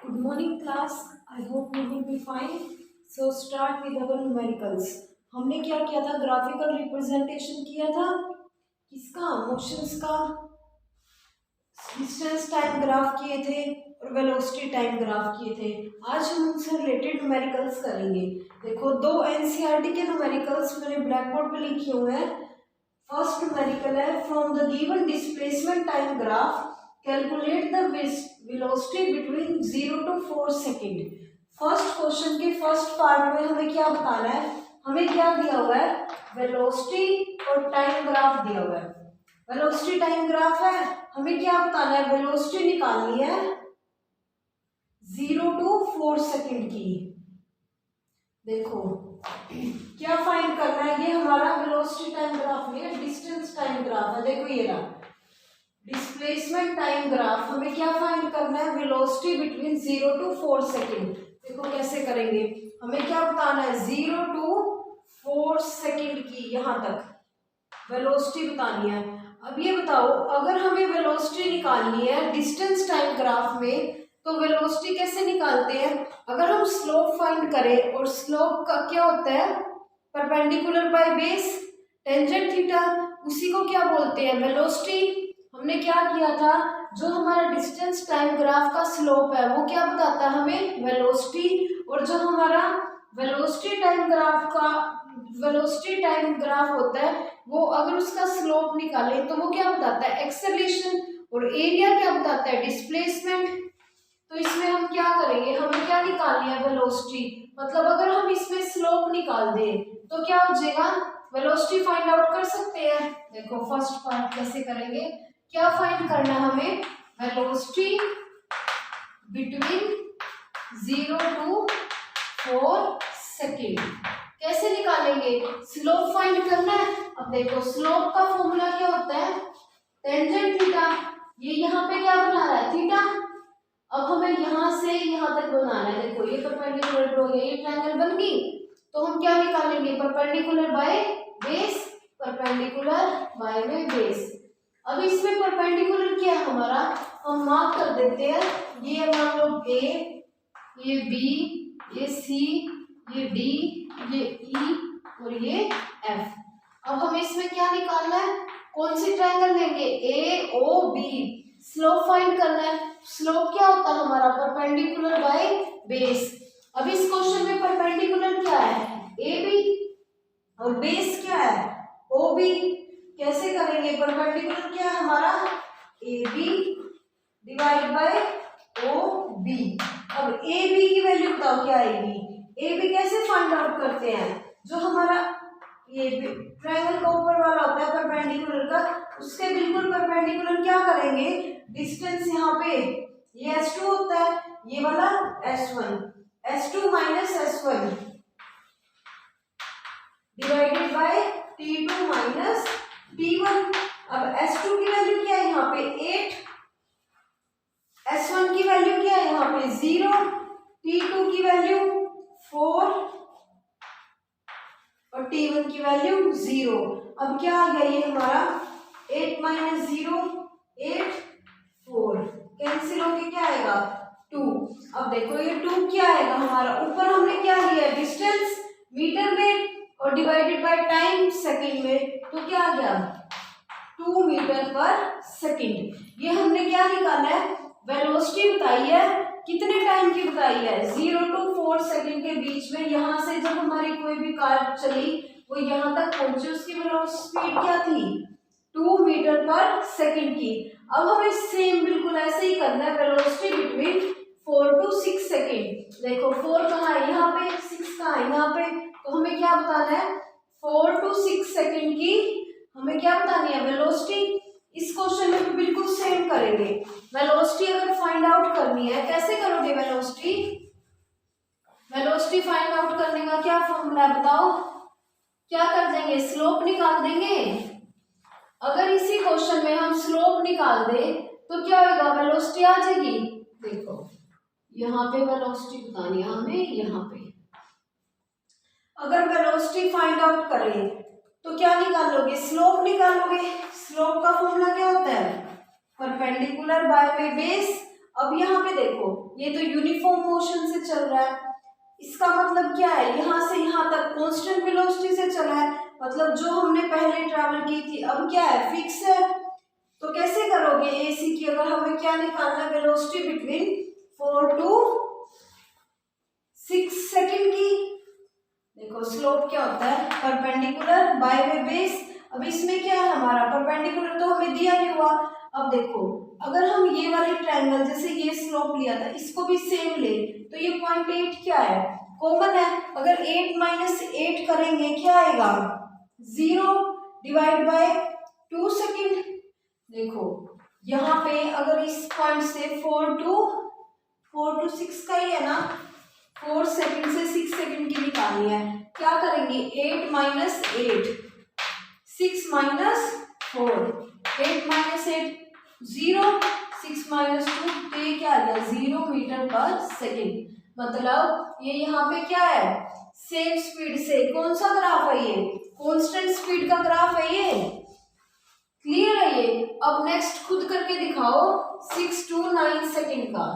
Good morning class. I hope you will be fine. So start with our numericals. हमने क्या किया था? Graphical representation किया था किसका? मोशंस का. डिस्टेंस टाइम ग्राफ किए थे और वेलोसिटी टाइम ग्राफ किए थे. आज हम उनसे रिलेटेड न्यूमेरिकल्स करेंगे. देखो दो एनसीईआरटी के न्यूमेरिकल्स मैंने ब्लैक बोर्ड पे लिखे हुए हैं. फर्स्ट न्यूमेरिकल है from the given displacement time graph calculate the velocity between 0 to 4 second. First question के फर्स्ट पार्ट में हमें क्या बताना है? हमें क्या दिया हुआ है? वेलोसिटी और टाइम ग्राफ दिया हुआ है. वेलोसिटी टाइम ग्राफ है. हमें क्या बताना है? वेलोसिटी निकालनी है 0 to 4 सेकेंड की. देखो क्या फाइंड करना है? ये हमारा वेलोसिटी टाइम ग्राफ में डिस्टेंस टाइम ग्राफ है. देखो ये रहा डिस्प्लेसमेंट टाइम ग्राफ. हमें क्या फाइंड करना है? Velocity between 0 to 4 second. देखो कैसे करेंगे? हमें क्या बताना है? 0 to 4 सेकेंड की यहाँ तक वेलोसिटी बतानी है. अब ये बताओ अगर हमें वेलोसिटी निकालनी है डिस्टेंस टाइम ग्राफ में तो वेलोसिटी कैसे निकालते हैं? अगर हम स्लोप फाइंड करें और स्लोप का क्या होता है? Perpendicular by base tangent theta. उसी को क्या बोलते हैं? वेलोसिटी. हमने क्या किया था? जो हमारा डिस्टेंस टाइम ग्राफ का स्लोप है वो क्या बताता है हमें? वेलोसिटी. और जो हमारा वेलोसिटी टाइम ग्राफ होता है वो अगर उसका स्लोप निकाले तो वो क्या बताता है? एक्सेलरेशन. और एरिया क्या बताता है? डिस्प्लेसमेंट. तो इसमें हम क्या करेंगे? हमें क्या निकालनी है? वेलोसिटी. मतलब अगर हम इसमें स्लोप निकाल दें तो क्या हो जाएगा? वेलोसिटी फाइंड आउट कर सकते हैं. देखो फर्स्ट पार्ट कैसे करेंगे? क्या फाइंड करना है हमें? Velocity between 0 to 4 second. कैसे निकालेंगे? स्लोप फाइंड करना है. अब देखो स्लोप का फॉर्मूला क्या होता है? Tangent theta. ये यहाँ पे क्या बना रहा है? थीटा. अब हमें यहाँ से यहाँ तक बनाना है. देखो ये परपेंडिकुलर हो गया, ये ट्रायंगल बन गई. तो हम क्या निकालेंगे? Perpendicular by base. Perpendicular by में बेस. अब इसमें परपेंडिकुलर क्या है हमारा? हम मार्क कर देते हैं. ये मान लो ए, ये बी, ये सी, ये डी, ये ई और ये एफ. अब हमें इसमें क्या निकालना है? कौन सी ट्रायंगल लेंगे? ए ओ बी. स्लोप फाइंड करना है. स्लोप क्या होता है हमारा? Perpendicular by base. अब इस क्वेश्चन में परपेंडिकुलर क्या है? ए बी और बेस क्या है? O B. कैसे करेंगे? परपेंडिकुलर क्या है हमारा? A B divide by O B. अब ए बी की वैल्यू बताओ क्या आएगी? ए बी कैसे फाइंड आउट करते हैं? जो हमारा ये ट्रायंगल का ऊपर वाला होता है परपेंडिकुलर का, उसके बिल्कुल परपेंडिकुलर क्या करेंगे? डिस्टेंस यहाँ पे ये S2 होता है, ये वाला S1. S2 minus S1 divided by T2 minus T1. अब S2 की वैल्यू क्या है यहाँ पे? 8. S1 की वैल्यू क्या है यहाँ पे? 0. T2 की वैल्यू 4 और T1 की वैल्यू 0. अब क्या आ गया ये हमारा? 8 माइनस 0 8 4 कैंसिल होके क्या आएगा? 2. अब देखो ये 2 क्या आएगा हमारा? ऊपर हमने क्या लिया? डिस्टेंस मीटर में और डिवाइडेड बाय टाइम सेकंड में. तो क्या आ गया? 2 मीटर पर सेकंड. ये हमने क्या निकाला है? वेलोसिटी बताई है. कितने टाइम की बताई है? 0 to 4 सेकंड के बीच में. यहाँ से जब हमारी कोई भी कार चली वो यहाँ तक पहुंची, उसकी स्पीड क्या थी? 2 मीटर पर सेकंड की. अब हमें सेम बिल्कुल ऐसे ही करना है. Velocity between 4 to 6 second. देखो 4 कहाँ है? यहाँ पे. 6 कहाँ है? यहाँ पे. तो हमें क्या बताना है? 4 to 6 सेकंड की हमें क्या बतानी है? वेलोसिटी. इस क्वेश्चन में बिल्कुल सेम करेंगे. वेलोसिटी अगर फाइंड आउट करनी है कैसे करोगे? वेलोसिटी फाइंड आउट करने का क्या फॉर्मूला है बताओ? क्या कर देंगे? स्लोप निकाल देंगे. अगर इसी क्वेश्चन में हम स्लोप निकाल दें तो क्या होगा? वेलोसिटी आ जाएगी. देखो यहाँ पे वेलोसिटी बतानी है हमें. यहाँ पे अगर वेलोसिटी फाइंड आउट करें तो क्या निकालोगे? स्लोप निकालोगे. स्लोप का फॉर्मूला क्या होता है? परपेंडिकुलर बाय में बेस. अब यहाँ पे देखो ये तो यूनिफॉर्म मोशन से चल रहा है। इसका मतलब क्या है, यहाँ से यहाँ तक कांस्टेंट वेलोसिटी से चला है, मतलब जो हमने पहले ट्रैवल की थी अब क्या है, फिक्स है। तो कैसे करोगे एसी की, अगर हमें क्या निकालना है, वेलोसिटी बिटवीन 4 to 6 सेकेंड की। देखो स्लोप क्या होता है, परपेंडिकुलर बाय वे बेस। अब इसमें क्या है हमारा, परपेंडिकुलर तो हमें दिया नहीं हुआ। अब देखो अगर हम ये वाले ट्रायंगल जैसे ये स्लोप लिया था इसको भी सेम ले, तो ये 0.8 क्या है, कॉमन है। अगर 8 माइनस 8 करेंगे क्या आएगा, 0 डिवाइड बाय 2 सेकेंड। देखो यहाँ पे अगर इस पॉइंट से 4 to 6 का ही है ना, 4 सेकेंड से 6 सेकेंड की निकालनी है। क्या करेंगे, 8 माइनस 8, 6 माइनस 4, 8 माइनस 8 0, 6 माइनस 2, तो ये क्या आ गया 0 मीटर पर सेकेंड। मतलब ये यहाँ पे क्या है, सेम स्पीड से, कौन सा ग्राफ है ये, कांस्टेंट स्पीड का ग्राफ है ये, क्लियर है ये। अब नेक्स्ट खुद करके दिखाओ 6 to 9 सेकेंड का।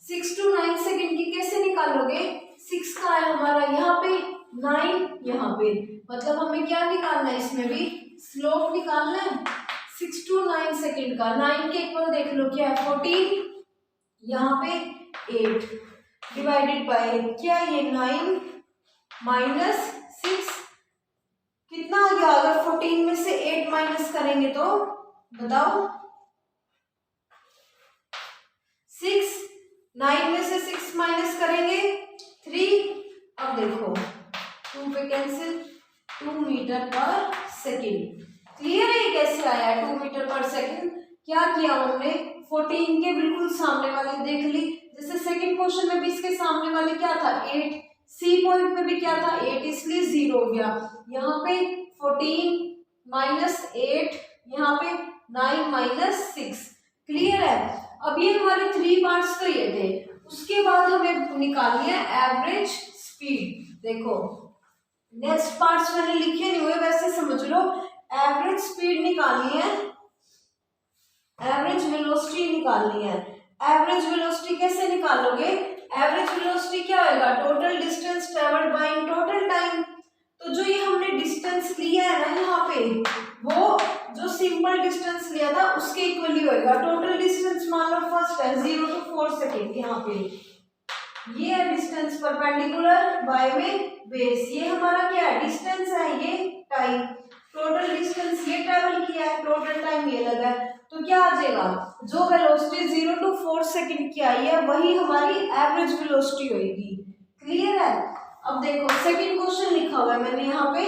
6 to 9 सेकेंड की कैसे निकालोगे, 6 का है हमारा यहाँ पे, 9 यहाँ पे, मतलब हमें क्या निकालना है, इसमें भी स्लोप निकालना है। 6 to 9 सेकेंड का 9 के इक्वल देख लो क्या है, 14, यहाँ पे 8 डिवाइडेड बाय क्या ये 9 माइनस 6, कितना आ गया, अगर 14 में से 8 माइनस करेंगे तो बताओ 6, 9 में से 6 माइनस करेंगे 3। अब देखो 2 पे कैंसिल, 2 मीटर पर सेकेंड। क्लियर है ये कैसे आया 2 मीटर पर सेकेंड। क्या किया हमने, 14 के बिल्कुल सामने वाले देख ली, जैसे सेकेंड क्वेश्चन में भी इसके सामने वाले क्या था 8, सी पॉइंट में भी क्या था 8, इसलिए 0 हो गया। यहाँ पे 14 माइनस 8, यहाँ पे 9 माइनस 6, क्लियर है। अब ये हमारे 3 पार्ट्स तो ये थे, उसके बाद हमें निकालनी है एवरेज स्पीड। देखो नेक्स्ट पार्ट्स मैंने लिखे नहीं हुए, वैसे समझ लो। एवरेज स्पीड निकालनी है, एवरेज वेलोसिटी निकालनी है। एवरेज वेलोसिटी कैसे निकालोगे, एवरेज वेलोसिटी क्या होगा, total distance travelled by total time. तो जो ये हमने डिस्टेंस लिया है ना यहाँ पे, वो जो सिंपल डिस्टेंस लिया था उसके इक्वली होगा। टोटल डिस्टेंस मान लो फर्स्ट है 0 to 4 सेकेंड, यहाँ पे ये है distance perpendicular by way base, ये हमारा क्या है डिस्टेंस है, ये टाइम। टोटल डिस्टेंस ये ट्रेवल किया है, टोटल टाइम ये लगा है, तो क्या आ जाएगा, जो वेलोसिटी 0 to 4 सेकेंड की आई है वही हमारी एवरेज वेलोसिटी होगी। क्लियर है। अब देखो सेकंड क्वेश्चन लिखा हुआ है मैंने यहाँ पे,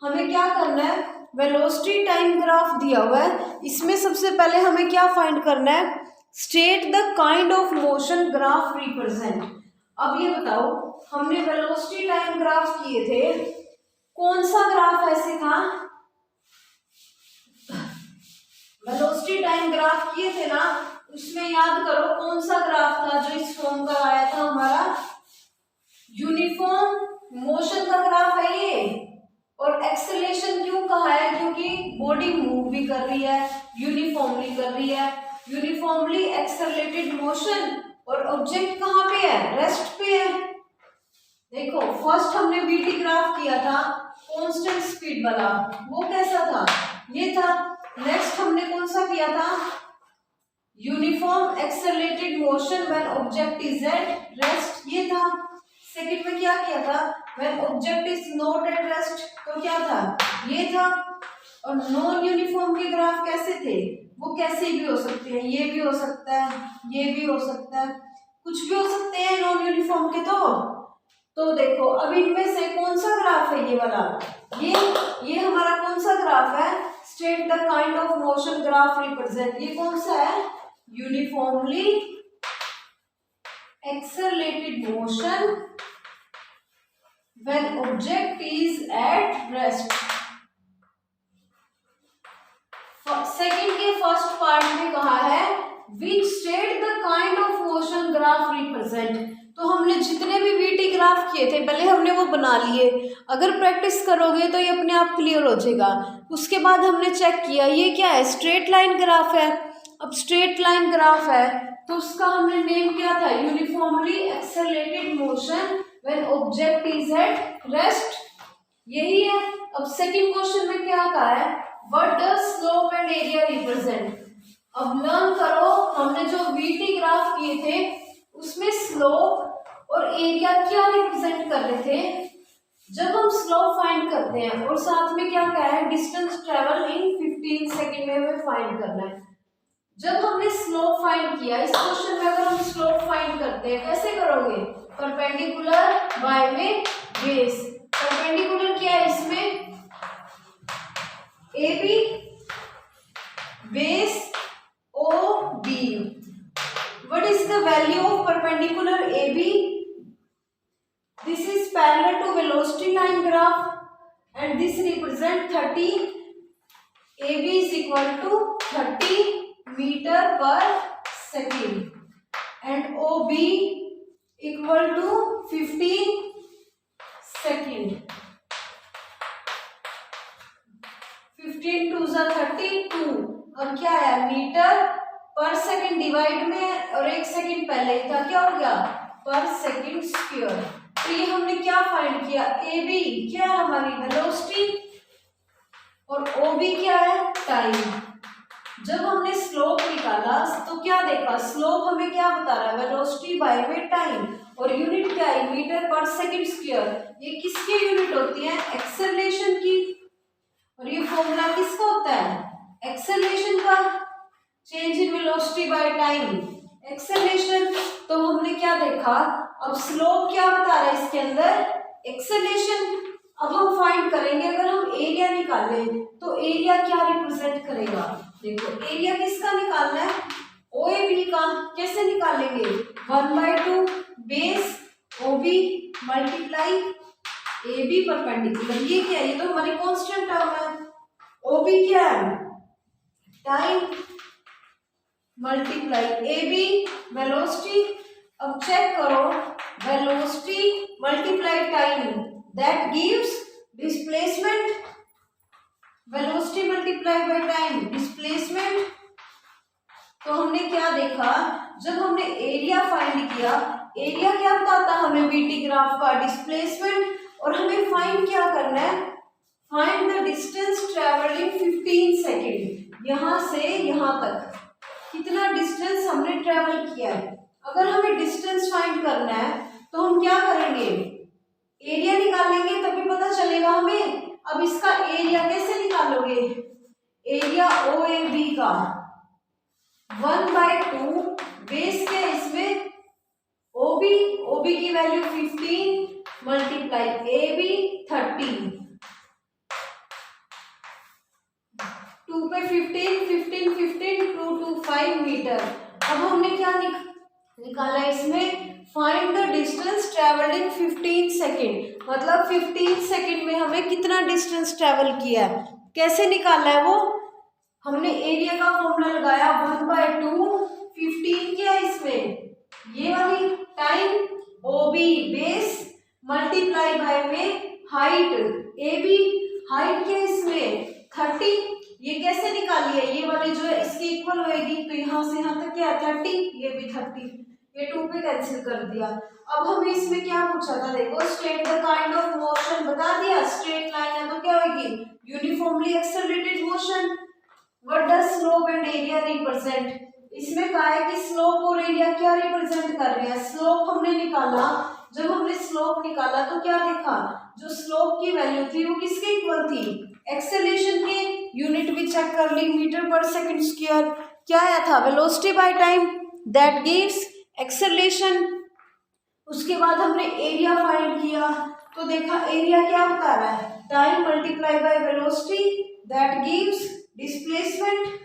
हमें क्या करना है, वेलोसिटी टाइम ग्राफ दिया हुआ है, इसमें सबसे पहले हमें क्या फाइंड करना है, state the kind of motion graph represent. अब ये बताओ हमने वेलोसिटी टाइम ग्राफ किए थे, कौन सा ग्राफ ऐसे था, वेलोसिटी टाइम ग्राफ किए थे ना, उसमें याद करो कौन सा ग्राफ था जो इस फॉर्म का आया था हमारा, यूनिफॉर्म मोशन का ग्राफ है ये। और एक्सेलरेशन क्यों कहा है, क्योंकि बॉडी मूव भी कर रही है, यूनिफॉर्मली कर रही है, यूनिफॉर्मली एक्सेलरेटेड मोशन। और ऑब्जेक्ट कहाँ पे है, रेस्ट पे है। देखो फर्स्ट हमने वीटी ग्राफ किया था कांस्टेंट स्पीड वाला, वो कैसा था, ये था। नेक्स्ट हमने कौन सा किया था, uniform accelerated motion when object is at rest, ये था। सेकंड में क्या किया था, when object is not at rest, तो क्या था, ये था। और नॉन यूनिफॉर्म के ग्राफ कैसे थे, वो कैसे भी हो सकते हैं, ये भी हो सकता है, ये भी हो सकता है, कुछ भी हो सकते हैं नॉन यूनिफॉर्म के। तो देखो अब इनमें से कौन सा ग्राफ है ये वाला, ये हमारा कौन सा ग्राफ है, state the kind of motion graph represent, ये कौन सा है, uniformly accelerated motion when object is at rest। Second के फर्स्ट पार्ट में कहा है which state the kind of motion graph represent। तो हमने जितने भी वीटी ग्राफ किए थे पहले हमने वो बना लिए, अगर प्रैक्टिस करोगे तो ये अपने आप क्लियर हो जाएगा। उसके बाद हमने चेक किया ये क्या है, स्ट्रेट लाइन ग्राफ है। अब स्ट्रेट लाइन ग्राफ है तो उसका हमने नेम क्या था, uniformly accelerated motion when object is at rest, यही है। अब सेकंड क्वेश्चन में क्या कहा है, what does slope and area represent. अब लर्न करो, हमने जो वीटी ग्राफ किए थे उसमें स्लोप और एरिया क्या रिप्रेजेंट कर रहे थे। जब हम स्लोप फाइंड करते हैं और साथ में क्या कहा है, डिस्टेंस ट्रेवल इन 15 सेकंड में हमें फाइंड करना है। जब हमने स्लोप फाइंड किया, इस क्वेश्चन में अगर हम स्लोप फाइंड करते हैं कैसे करोगे, परपेंडिकुलर बाय में बेस। परपेंडिकुलर क्या है इसमें, A B base O B. What is the value of perpendicular A B, this is parallel to velocity line graph and this represent 30, AB is equal to 30 meter per second and OB equal to 15 second, 15 to 32। अब क्या है, metre पर second divide में और एक second पहले था, क्या हो गया, पर सेकंड स्क्वायर। तो ये हमने क्या फाइंड किया, ए बी क्या है हमारी वेलोसिटी और ओ बी क्या है टाइम। जब हमने स्लोप निकाला तो क्या देखा, स्लोप हमें क्या बता रहा है, वेलोसिटी बाय में टाइम, और यूनिट क्या है, मीटर पर सेकंड स्क्वायर। ये किसकी यूनिट होती है, एक्सेलरेशन की। और ये फॉर्मूला किसका होता है, एक्सेलरेशन का, change in velocity by time acceleration. तो हमने क्या देखा, अब स्लोप क्या बता रहा है इसके अंदर, एक्सेलरेशन। अब हम फाइंड करेंगे, अगर हम एरिया निकालें तो एरिया क्या रिप्रेजेंट करेगा। देखो एरिया किसका निकालना है, ओ ए बी का। कैसे निकालेंगे, 1/2 base O B multiply A B perpendicular. ये क्या है, ये तो हमारी कांस्टेंट टर्म है। ओ बी क्या है, time multiply A B velocity. अब चेक करो, velocity multiply time that gives displacement, velocity multiply by time displacement. तो हमने क्या देखा, जब हमने एरिया फाइंड किया, एरिया क्या बताता हमें, वीटी ग्राफ का डिस्प्लेसमेंट। और हमें फाइंड क्या करना है, find the distance travelled in 15 second, यहां से यहां तक कितना डिस्टेंस हमने ट्रेवल किया है। अगर हमें डिस्टेंस फाइंड करना है तो हम क्या करेंगे, एरिया निकालेंगे तभी पता चलेगा हमें। अब इसका एरिया कैसे निकालोगे, एरिया ओ ए बी का 1/2 बेस के इसमें ओ बी की वैल्यू 15 मल्टीप्लाई ए बी 30, 2 पे 15 15 15 2 to 5 मीटर। अब हमने क्या निकाला इसमें, find the distance travelled in 15 second, मतलब 15 सेकेंड में हमें कितना डिस्टेंस ट्रेवल किया है। कैसे निकाला है वो, हमने एरिया का फॉर्मूला लगाया 1/2 15 क्या है इसमें, ये वाली time O B base multiply by में हाइट ए बी, हाइट क्या इसमें 30। ये कैसे निकाली है, ये वाली जो है इसकी इक्वल होएगी, तो यहाँ से यहाँ तक क्या 30, ये भी 30, ये 2 पे कैंसिल कर दिया। अब हमें इसमें क्या पूछा था, देखो state the kind of motion बता दिया, स्ट्रेट लाइन है तो क्या होगी, uniformly accelerated motion. What does slope and area represent, इसमें कहा है कि स्लोप और एरिया क्या रिप्रेजेंट कर रहे हैं। स्लोप हमने निकाला, जब हमने स्लोप निकाला तो क्या देखा, जो स्लोप की वैल्यू थी वो किसके इक्वल थी, एक्सेलरेशन के। यूनिट भी चेक कर ली, मीटर पर सेकंड स्क्वायर। क्या आया था, velocity by time that gives acceleration. उसके बाद हमने एरिया फाइंड किया, तो देखा एरिया क्या बता रहा है, time multiply by velocity that gives displacement.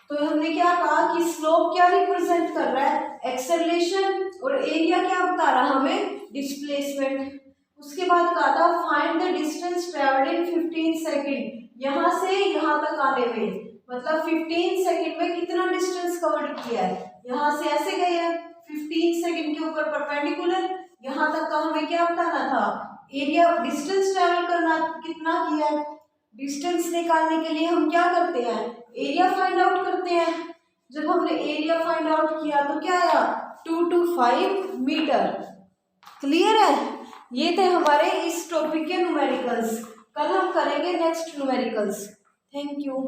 तो हमने क्या कहा कि स्लोप क्या रिप्रेजेंट कर रहा है, एक्सेलरेशन, और एरिया क्या बता रहा हमें, डिस्प्लेसमेंट। उसके बाद कहा था find the distance travelled in 15 second, यहाँ से यहाँ तक आने में, मतलब 15 सेकेंड में कितना डिस्टेंस कवर किया है। यहाँ से ऐसे गए हैं 15 सेकेंड के ऊपर परपेंडिकुलर, यहाँ तक का हमें क्या बताना था, एरिया डिस्टेंस ट्रेवल करना कितना किया है। डिस्टेंस निकालने के लिए हम क्या करते हैं, एरिया फाइंड आउट करते हैं। जब हमने एरिया फाइंड आउट किया तो क्या आया 2 to 5 मीटर। क्लियर है? ये थे हमारे इस टॉपिक के न्यूमेरिकल्स। कल हम करेंगे नेक्स्ट न्यूमेरिकल्स। Thank you.